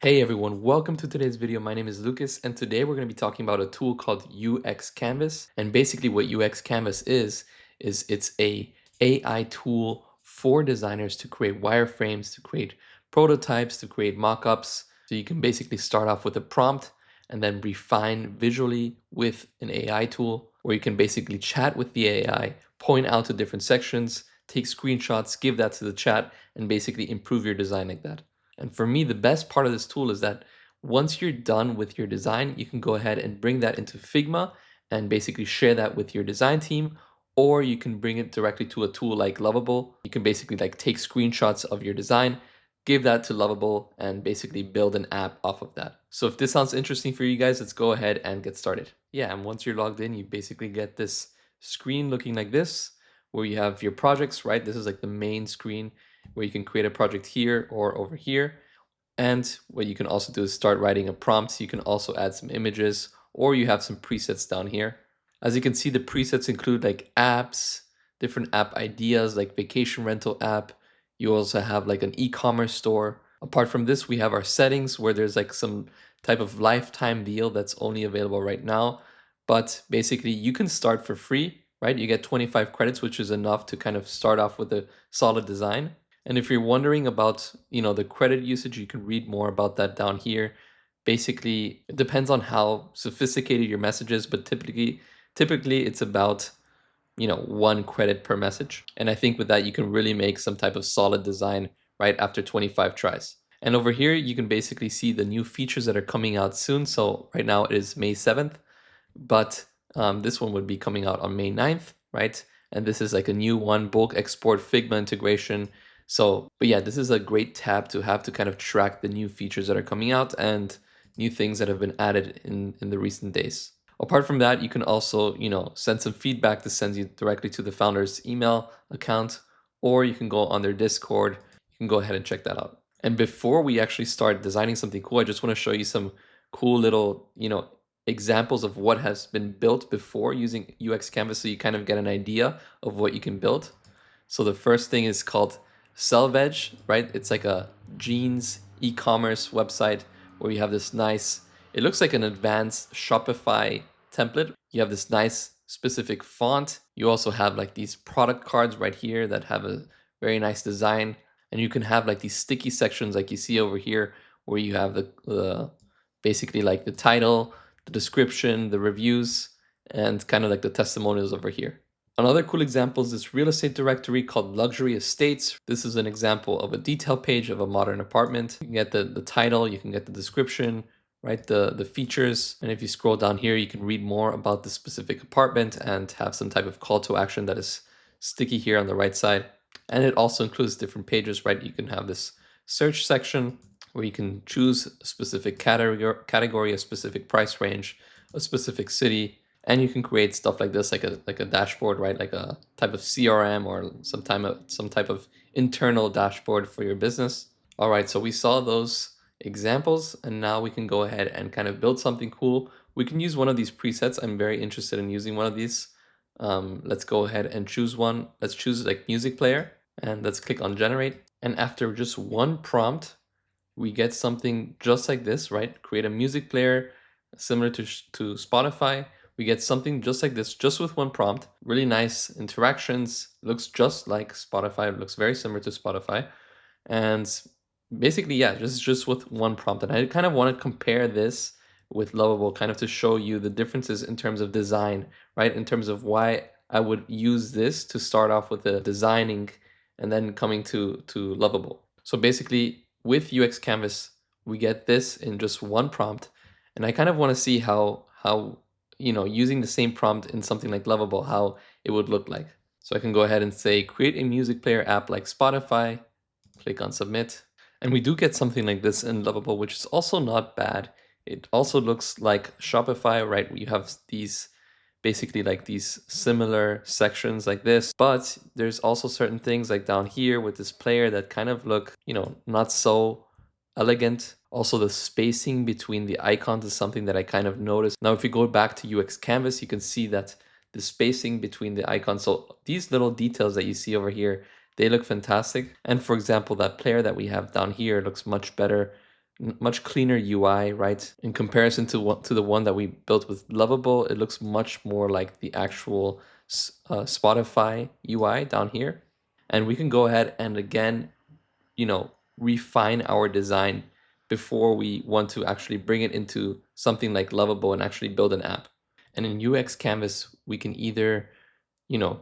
Hey everyone, welcome to today's video. My name is Lucas and today we're going to be talking about a tool called UX Canvas. And basically what UX Canvas is it's a AI tool for designers to create wireframes, to create prototypes, to create mockups. So you can basically start off with a prompt and then refine visually with an AI tool where you can basically chat with the AI, point out to different sections, take screenshots, give that to the chat, and basically improve your design like that. And for me, the best part of this tool is that once you're done with your design, you can go ahead and bring that into Figma and basically share that with your design team, or you can bring it directly to a tool like Lovable. You can basically like take screenshots of your design, give that to Lovable, and basically build an app off of that. So if this sounds interesting for you guys, let's go ahead and get started. Yeah, and once you're logged in, you basically get this screen looking like this, where you have your projects, right? This is like the main screen where you can create a project here or over here. And what you can also do is start writing a prompt. You can also add some images or you have some presets down here. As you can see, the presets include like apps, different app ideas like vacation rental app. You also have like an e-commerce store. Apart from this, we have our settings where there's like some type of lifetime deal that's only available right now. But basically you can start for free, right? You get 25 credits, which is enough to kind of start off with a solid design. And if you're wondering about, the credit usage, you can read more about that down here. Basically, it depends on how sophisticated your message is, but typically it's about, 1 credit per message. And I think with that, you can really make some type of solid design right after 25 tries. And over here, you can basically see the new features that are coming out soon. So right now it is May 7th, but this one would be coming out on May 9th, right? And this is like a new one, bulk export Figma integration. So, but yeah, this is a great tab to have to kind of track the new features that are coming out and new things that have been added in the recent days. Apart from that, you can also, send some feedback. This sends you directly to the founder's email account, or you can go on their Discord. You can go ahead and check that out. And before we actually start designing something cool, I just want to show you some cool little, examples of what has been built before using UX Canvas so you kind of get an idea of what you can build. So the first thing is called Selvage, right? It's like a jeans e-commerce website where you have this nice, it looks like an advanced Shopify template. You have this nice specific font. You also have like these product cards right here that have a very nice design. And you can have like these sticky sections like you see over here where you have the basically like the title, the description, the reviews, and kind of like the testimonials over here. Another cool example is this real estate directory called Luxury Estates. This is an example of a detail page of a modern apartment. You can get the title, you can get the description, right? The features. And if you scroll down here, you can read more about the specific apartment and have some type of call to action that is sticky here on the right side. And it also includes different pages, right? You can have this search section where you can choose a specific category, a specific price range, a specific city, and you can create stuff like this, like a dashboard, right? Like a type of CRM or some type of internal dashboard for your business. All right, so we saw those examples, and now we can go ahead and kind of build something cool. We can use one of these presets. I'm very interested in using one of these. Let's go ahead and choose one. Let's choose like music player, and let's click on generate. And after just one prompt, we get something just like this, right? Create a music player similar to Spotify. We get something just like this, just with one prompt. Really nice interactions. Looks just like Spotify. It looks very similar to Spotify. And basically, yeah, just with one prompt. And I kind of want to compare this with Lovable, kind of to show you the differences in terms of design, right? In terms of why I would use this to start off with the designing and then coming to Lovable. So basically, with UX Canvas, we get this in just one prompt. And I kind of want to see how using the same prompt in something like Lovable, how it would look like. So I can go ahead and say, create a music player app like Spotify, click on submit. And we do get something like this in Lovable, which is also not bad. It also looks like Shopify, right? You have these basically like these similar sections like this, but there's also certain things like down here with this player that kind of look, not so elegant. Also the spacing between the icons is something that I kind of noticed. Now, if you go back to UX Canvas, you can see that the spacing between the icons, so these little details that you see over here, they look fantastic. And for example, that player that we have down here looks much better much cleaner UI, right? In comparison to to the one that we built with Lovable, it looks much more like the actual Spotify UI down here. And we can go ahead and again, refine our design before we want to actually bring it into something like Lovable and actually build an app. And in UX Canvas, we can either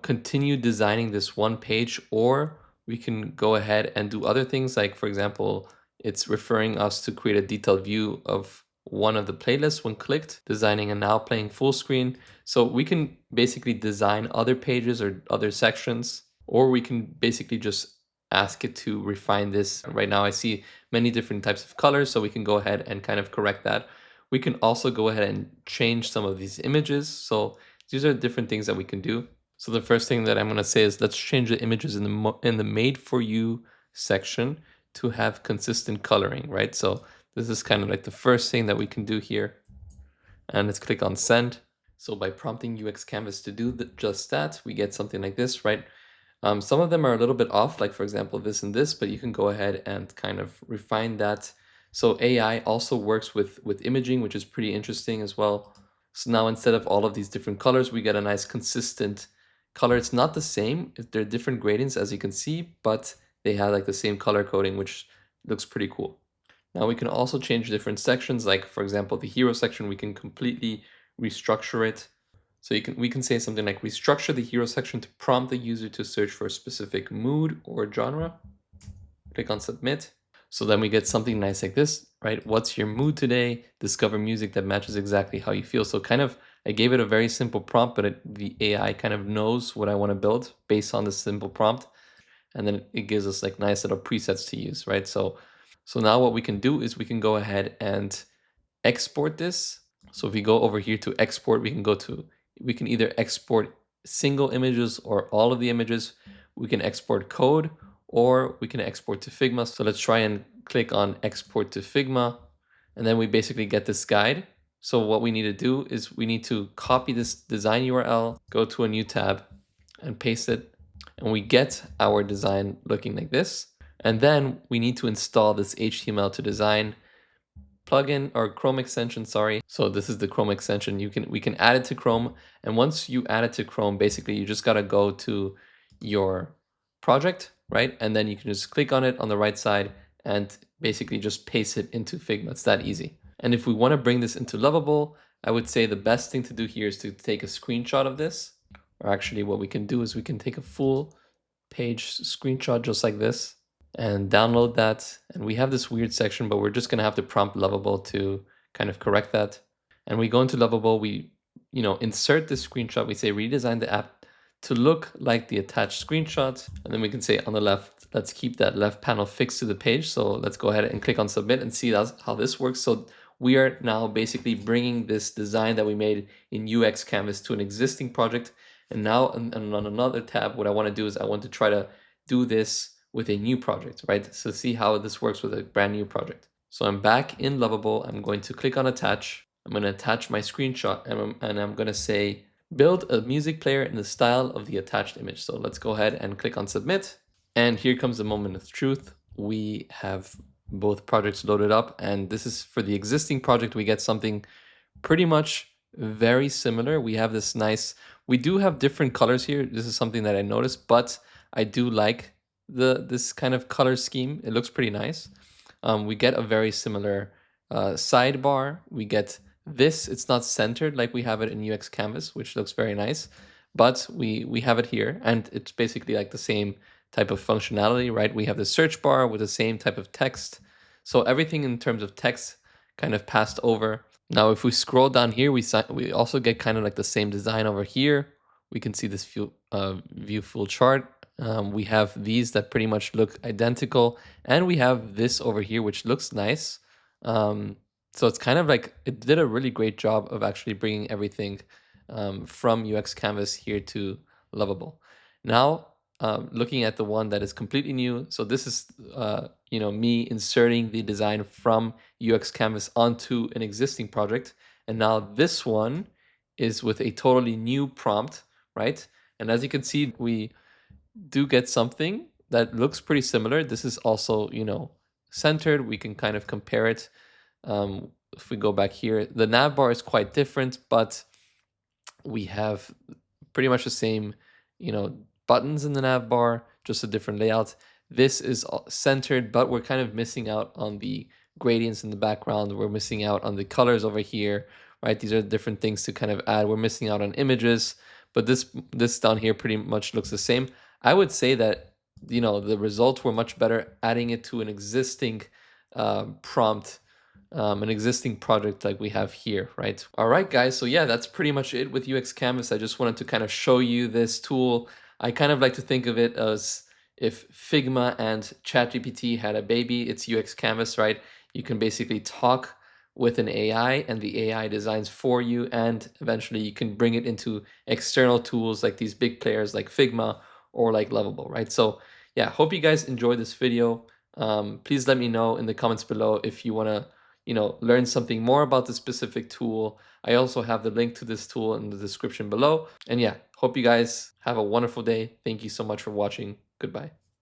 continue designing this one page, or we can go ahead and do other things. Like, for example, it's referring us to create a detailed view of one of the playlists when clicked, designing and now playing full screen. So we can basically design other pages or other sections, or we can basically just ask it to refine this. Right now I see many different types of colors, so we can go ahead and kind of correct that. We can also go ahead and change some of these images. So these are different things that we can do. So the first thing that I'm going to say is let's change the images in the made for you section to have consistent coloring, right? So this is kind of like the first thing that we can do here. And let's click on send. So by prompting UX Canvas to do just that, we get something like this, right? Some of them are a little bit off, like for example, this and this, but you can go ahead and kind of refine that. So AI also works with imaging, which is pretty interesting as well. So now instead of all of these different colors, we get a nice consistent color. It's not the same. They're different gradients, as you can see, but they have like the same color coding, which looks pretty cool. Now we can also change different sections. Like for example, the hero section, we can completely restructure it. So we can say something like restructure the hero section to prompt the user to search for a specific mood or genre. Click on submit. So then we get something nice like this, right? What's your mood today? Discover music that matches exactly how you feel. So kind of, I gave it a very simple prompt, but the AI kind of knows what I want to build based on this simple prompt. And then it gives us like nice little presets to use, right? So now what we can do is we can go ahead and export this. So if we go over here to export, we can either export single images or all of the images. We can export code, or we can export to Figma. So let's try and click on export to Figma. And then we basically get this guide. So what we need to do is we need to copy this design URL, go to a new tab and paste it. And we get our design looking like this. And then we need to install this HTML to design plugin or Chrome extension, sorry. So this is the Chrome extension. We can add it to Chrome. And once you add it to Chrome, basically you just gotta go to your project, right? And then you can just click on it on the right side and basically just paste it into Figma. It's that easy. And if we want to bring this into Lovable, I would say the best thing to do here is to take a screenshot of this. Or actually what we can do is we can take a full page screenshot just like this and download that. And we have this weird section, but we're just going to have to prompt Lovable to kind of correct that. And we go into Lovable, we insert this screenshot, we say redesign the app to look like the attached screenshot. And then we can say on the left, let's keep that left panel fixed to the page. So let's go ahead and click on submit and see how this works. So we are now basically bringing this design that we made in UX Canvas to an existing project. And now on another tab, what I want to do is I want to try to do this with a new project, right? So see how this works with a brand new project. So I'm back in Lovable. I'm going to click on attach. I'm going to attach my screenshot, and I'm going to say build a music player in the style of the attached image. So let's go ahead and click on submit. And here comes the moment of truth. We have both projects loaded up, and this is for the existing project. We get something pretty much very similar. We have this nice, we do have different colors here. This is something that I noticed, but I do like this kind of color scheme. It looks pretty nice. We get a very similar sidebar. We get this. It's not centered like we have it in UX Canvas, which looks very nice, but we have it here, and it's basically like the same type of functionality, right? We have the search bar with the same type of text. So everything in terms of text kind of passed over. Now, if we scroll down here, we also get kind of like the same design over here. We can see this view full chart. We have these that pretty much look identical, and we have this over here, which looks nice. So it's kind of like it did a really great job of actually bringing everything from UX Canvas here to Lovable. Now, looking at the one that is completely new. So this is, me inserting the design from UX Canvas onto an existing project. And now this one is with a totally new prompt, right? And as you can see, we do get something that looks pretty similar. This is also, centered, we can kind of compare it. If we go back here, the nav bar is quite different, but we have pretty much the same, you know, buttons in the nav bar, just a different layout. This is centered, but we're kind of missing out on the gradients in the background. We're missing out on the colors over here, right? These are different things to kind of add. We're missing out on images, but this down here pretty much looks the same. I would say that, you know, the results were much better adding it to an existing prompt, an existing project like we have here, right? All right, guys. So yeah, that's pretty much it with UX Canvas. I just wanted to kind of show you this tool. I kind of like to think of it as if Figma and ChatGPT had a baby, it's UX Canvas, right? You can basically talk with an AI and the AI designs for you, and eventually you can bring it into external tools like these big players like Figma or like Lovable, right? So yeah, hope you guys enjoyed this video. Please let me know in the comments below if you want to, you know, learn something more about the specific tool. I also have the link to this tool in the description below. And yeah, hope you guys have a wonderful day. Thank you so much for watching. Goodbye.